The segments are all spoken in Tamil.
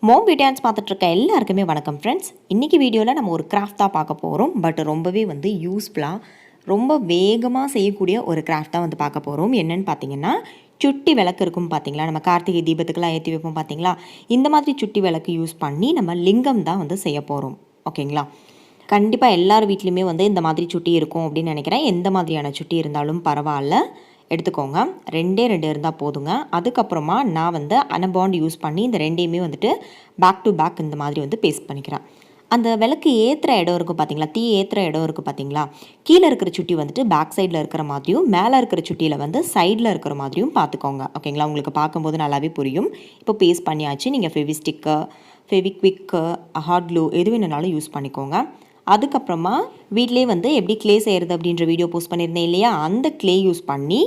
மோம் பியூட்டியான்ஸ் பார்த்துட்டு இருக்க எல்லாருக்குமே வணக்கம் ஃப்ரெண்ட்ஸ். இன்றைக்கி வீடியோவில் நம்ம ஒரு கிராஃப்ட் தான் பார்க்க போகிறோம். பட் ரொம்பவே யூஸ்ஃபுல்லாக ரொம்ப வேகமாக செய்யக்கூடிய ஒரு கிராஃப்ட் தான் பார்க்க போகிறோம். என்னென்னு பார்த்தீங்கன்னா, சுட்டி விளக்கு இருக்கும் பார்த்தீங்களா, நம்ம கார்த்திகை தீபத்துக்கெல்லாம் ஏற்றி வைப்போம் பார்த்தீங்களா, இந்த மாதிரி சுட்டி விளக்கு யூஸ் பண்ணி நம்ம லிங்கம் தான் செய்ய போகிறோம். ஓகேங்களா, கண்டிப்பாக எல்லார் வீட்லேயுமே இந்த மாதிரி சுட்டி இருக்கும் அப்படின்னு நினைக்கிறேன். எந்த மாதிரியான சுட்டி இருந்தாலும் பரவாயில்ல, எடுத்துக்கோங்க. 2 இருந்தால் போதுங்க. அதுக்கப்புறமா நான் அனபாண்ட் யூஸ் பண்ணி இந்த ரெண்டையுமே பேக் டு பேக் இந்த மாதிரி பேஸ்ட் பண்ணிக்கிறேன். அந்த விளக்கு ஏற்றுற இடம் இருக்குது பார்த்தீங்களா, தீ ஏற்றுற இடம் இருக்குது பார்த்தீங்களா, கீழே இருக்கிற சுட்டி பேக் சைடில் இருக்கிற மாதிரியும் மேலே இருக்கிற சுட்டியில் சைடில் இருக்கிற மாதிரியும் பார்த்துக்கோங்க. ஓகேங்களா, உங்களுக்கு பார்க்கும்போது நல்லாவே புரியும். இப்போ பேஸ்ட் பண்ணியாச்சு. நீங்கள் ஃபெவிஸ்டிக்கு, ஃபெவிக்விக்கு, ஹாட் க்ளூ எது வேணுனாலும் யூஸ் பண்ணிக்கோங்க. அதுக்கப்புறமா வீட்டிலே எப்படி க்ளே செய்கிறது அப்படின்ற வீடியோ போஸ்ட் பண்ணியிருந்தேன் இல்லையா, அந்த க்ளே யூஸ் பண்ணி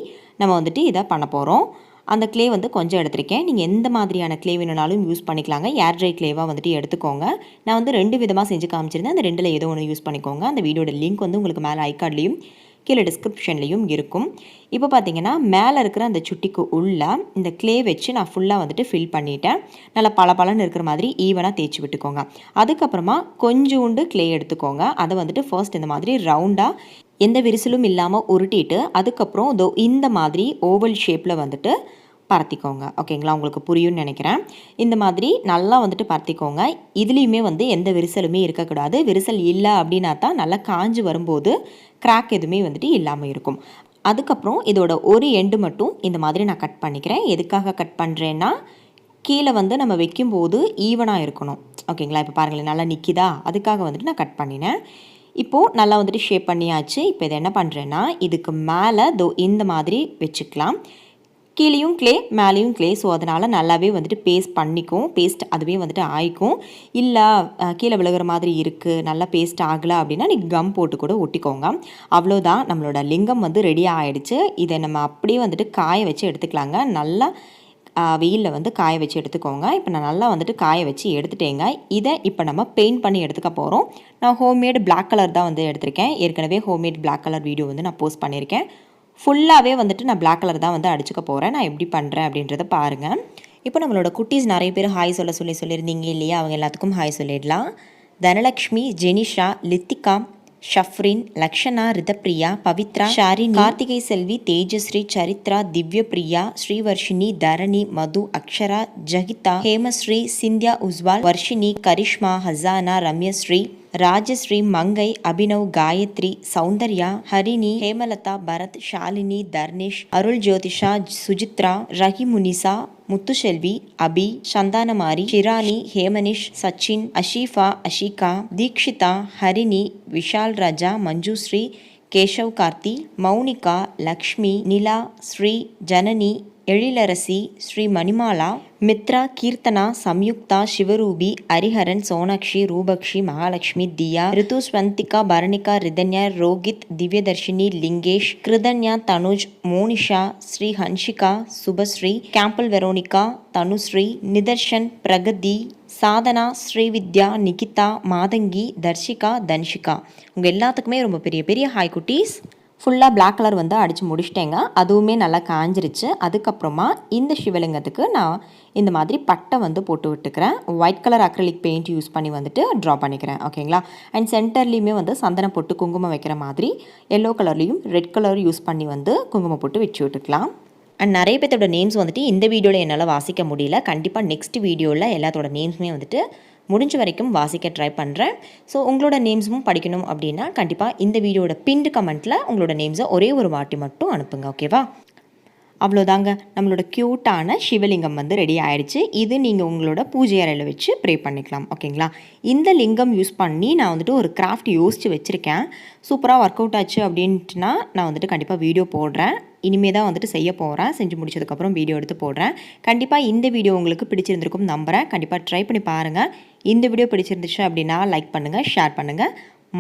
நம்ம இதை பண்ண போகிறோம். அந்த க்ளே கொஞ்சம் எடுத்திருக்கேன். நீங்கள் எந்த மாதிரியான க்ளே வேணுனாலும் யூஸ் பண்ணிக்கலாங்க. ஏர் ட்ரை க்ளேவாக எடுத்துக்கோங்க. நான் 2 விதமாக செஞ்சு காமிச்சிருந்தேன். அந்த 2ல் ஏதோ ஒன்று யூஸ் பண்ணிக்கோங்க. அந்த வீடியோட லிங்க் உங்களுக்கு மேலே ஐகார்ட்லேயும் கீழே டிஸ்கிரிப்ஷன்லேயும் இருக்கும். இப்போ பார்த்தீங்கன்னா, மேலே இருக்கிற அந்த சுட்டிக்கு உள்ள இந்த க்ளே வச்சு நான் ஃபுல்லாக ஃபில் பண்ணிவிட்டேன். நல்லா பளபளன்னு இருக்கிற மாதிரி ஈவனாக தேய்ச்சி விட்டுக்கோங்க. அதுக்கப்புறமா கொஞ்சோண்டு க்ளே எடுத்துக்கோங்க. அதை ஃபர்ஸ்ட் இந்த மாதிரி ரவுண்டாக எந்த விரிசலும் இல்லாமல் உருட்டிட்டு, அதுக்கப்புறம் இந்த மாதிரி ஓவல் ஷேப்பில் பரத்திக்கோங்க. ஓகேங்களா, உங்களுக்கு புரியும்னு நினைக்கிறேன். இந்த மாதிரி நல்லா பரத்திக்கோங்க. இதுலேயுமே எந்த விரிசலுமே இருக்கக்கூடாது. விரிசல் இல்லை அப்படின்னா தான் நல்லா காஞ்சு வரும்போது கிராக் எதுவுமே இல்லாமல் இருக்கும். அதுக்கப்புறம் இதோட ஒரு எண்டு மட்டும் இந்த மாதிரி நான் கட் பண்ணிக்கிறேன். எதுக்காக கட் பண்ணுறேன்னா, கீழே நம்ம வைக்கும்போது ஈவனாக இருக்கணும். ஓகேங்களா, இப்போ பாருங்களேன் நல்லா நிற்கிதா, அதுக்காக நான் கட் பண்ணினேன். இப்போது நல்லா ஷேப் பண்ணியாச்சு. இப்போ இதை என்ன பண்ணுறேன்னா, இதுக்கு மேலே இந்த மாதிரி வச்சுக்கலாம். கீழேயும் க்ளே மேலேயும் க்ளே, ஸோ அதனால் நல்லாவே பேஸ்ட் பண்ணிக்கும். பேஸ்ட் அதுவே ஆயிக்கும். இல்லை கீழே விழுகிற மாதிரி இருக்குது, நல்லா பேஸ்ட் ஆகலை அப்படின்னா நீங்கள் கம் போட்டு கூட ஒட்டிக்கோங்க. அவ்வளோதான், நம்மளோட லிங்கம் ரெடி ஆகிடுச்சு. இதை நம்ம அப்படியே காய வச்சு எடுத்துக்கலாங்க. நல்லா வெயிலில் காய வச்சு எடுத்துக்கோங்க. இப்போ நான் நல்லா காய வச்சு எடுத்துட்டேங்க. இதை இப்போ நம்ம பெயிண்ட் பண்ணி எடுத்துக்க போகிறோம். நான் ஹோம்மேட் பிளாக் கலர் தான் எடுத்திருக்கேன். ஏற்கனவே ஹோம்மேட் பிளாக் கலர் வீடியோ நான் போஸ்ட் பண்ணியிருக்கேன். ஃபுல்லாகவே நான் பிளாக் கலர் தான் அடிச்சுக்க போகிறேன். நான் எப்படி பண்ணுறேன் அப்படின்றத பாருங்கள். இப்போ நம்மளோட குட்டீஸ் நிறைய பேர் ஹாய் சொல்லியிருந்தீங்க இல்லையா, அவங்க எல்லாத்துக்கும் ஹாய் சொல்லிடலாம். தனலக்ஷ்மி, ஜெனிஷா, லித்திகா, ஷஃப்ரின், லக்ஷனா, ரிதப்ரியா, பவித்ரா, ஷாரினி, கார்த்திகை செல்வி, தேஜஸ்ரீ, சரித்ரா, திவ்யபிரியா, ஸ்ரீவர்ஷினி, தரணி, மது, அக்ஷரா, ஜகிதா, ஹேமஸ்ரீ, சிந்தியா, உஸ்வால், வர்ஷினி, கரிஷ்மா, ஹசானா, ரம்யஸ்ரீ, ராஜஸ்ரீ, மங்கை, அபினவ், காயத்ரி, சௌந்தர்யா, ஹரிணி, ஹேமலதா, பரத், ஷாலினி, தர்னிஷ், அருள் ஜோதிஷா, சுஜித்ரா, ரஹிமுனிசா, முத்துசெல்வி, அபி, சந்தானமாரி, ஷிரானி, ஹேமனிஷ், சச்சின், அஷீஃபா, அஷிகா, தீக்ஷிதா, ஹரிணி, விஷால் ராஜா, மஞ்சுஸ்ரீ, கேஷவ் கார்த்தி, மௌனிகா, லக்ஷ்மி, நிலா, ஸ்ரீ, ஜனனி, எழிலரசி, ஸ்ரீ மணிமாலா, மித்ரா, கீர்த்தனா, சம்யுக்தா, சிவரூபி, ஹரிஹரன், சோனாக்ஷி, ரூபக்ஷி, மகாலட்சுமி, தியா, ரிதுஸ்வந்திகா, பரணிகா, ரிதன்யா, ரோகித், திவ்யதர்ஷினி, லிங்கேஷ், கிருதன்யா, தனுஜ், மோனிஷா, ஸ்ரீ ஹன்ஷிகா, சுபஸ்ரீ, கேம்பல் வெரோனிகா, தனுஸ்ரீ, நிதர்ஷன், பிரகதி, சாதனா, ஸ்ரீவித்யா, நிகிதா, மாதங்கி, தர்ஷிகா, தன்ஷிகா. உங்கள் எல்லாத்துக்குமே ரொம்ப பெரிய பெரிய ஹாய் குட்டீஸ். ஃபுல்லாக பிளாக் கலர் அடித்து முடிச்சிட்டேங்க. அதுவுமே நல்லா காஞ்சிருச்சு. அதுக்கப்புறமா இந்த சிவலிங்கத்துக்கு நான் இந்த மாதிரி பட்டை போட்டு விட்டுக்கிறேன். White colour acrylic paint use பண்ணி ட்ரா பண்ணிக்கிறேன். ஓகேங்களா, அண்ட் சென்டர்லேயுமே சந்தனம் போட்டு குங்குமம் வைக்கிற மாதிரி எல்லோ கலர்லேயும் ரெட் கலர் யூஸ் பண்ணி குங்குமம் போட்டு வச்சு விட்டுக்கலாம். அண்ட் நிறைய பேர்த்தோட நேம்ஸ் இந்த வீடியோவில் என்னால் வாசிக்க முடியல. கண்டிப்பாக நெக்ஸ்ட் வீடியோவில் எல்லாத்தோட நேம்ஸுமே முடிஞ்ச வரைக்கும் வாசிக்க ட்ரை பண்ணுறேன். ஸோ உங்களோட நேம்ஸும் படிக்கணும் அப்படின்னா கண்டிப்பாக இந்த வீடியோட பின்டு கமெண்ட்டில் உங்களோட நேம்ஸை ஒரே ஒரு வாட்டி மட்டும் அனுப்புங்க. ஓகேவா, அவ்வளோதாங்க, நம்மளோட க்யூட்டான சிவலிங்கம் ரெடி ஆகிடுச்சு. இது நீங்கள் உங்களோட பூஜை அறையில் வச்சு ப்ரே பண்ணிக்கலாம். ஓகேங்களா, இந்த லிங்கம் யூஸ் பண்ணி நான் ஒரு கிராஃப்ட் யோசித்து வச்சுருக்கேன். சூப்பராக ஒர்க் அவுட் ஆச்சு அப்படின்ட்டுனா நான் கண்டிப்பாக வீடியோ போடுறேன். இனிமேல் தான் செய்ய போகிறேன். செஞ்சு முடிச்சதுக்கப்புறம் வீடியோ எடுத்து போடுறேன். கண்டிப்பாக இந்த வீடியோ உங்களுக்கு பிடிச்சிருந்திருக்கும் நம்புகிறேன். கண்டிப்பாக ட்ரை பண்ணி பாருங்கள். இந்த வீடியோ பிடிச்சிருந்துச்சு அப்படின்னா லைக் பண்ணுங்கள், ஷேர் பண்ணுங்கள்.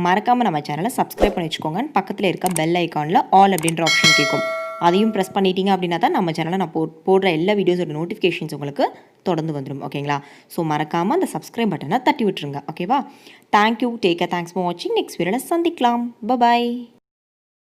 மறக்காமல் நம்ம சேனலை சப்ஸ்கிரைப் பண்ணி வச்சுக்கோங்க. பக்கத்தில் இருக்க பெல் ஐக்கானில் ஆல் அப்படின்ற ஆப்ஷன் கேட்கும். அதையும் ப்ரெஸ் பண்ணிட்டீங்க அப்படின்னா தான் நம்ம சேனலில் நான் போடுற எல்லா வீடியோஸோட நோட்டிஃபிகேஷன்ஸ் உங்களுக்கு தொடர்ந்து வந்துடும். ஓகேங்களா, ஸோ மறக்காமல் அந்த சப்ஸ்கிரைப் பட்டனை தட்டி விட்டுருங்க. ஓகேவா, thank you, take care, thanks for வாட்சிங். நெக்ஸ்ட் வீடியோவில் சந்திக்கலாம். பாய்.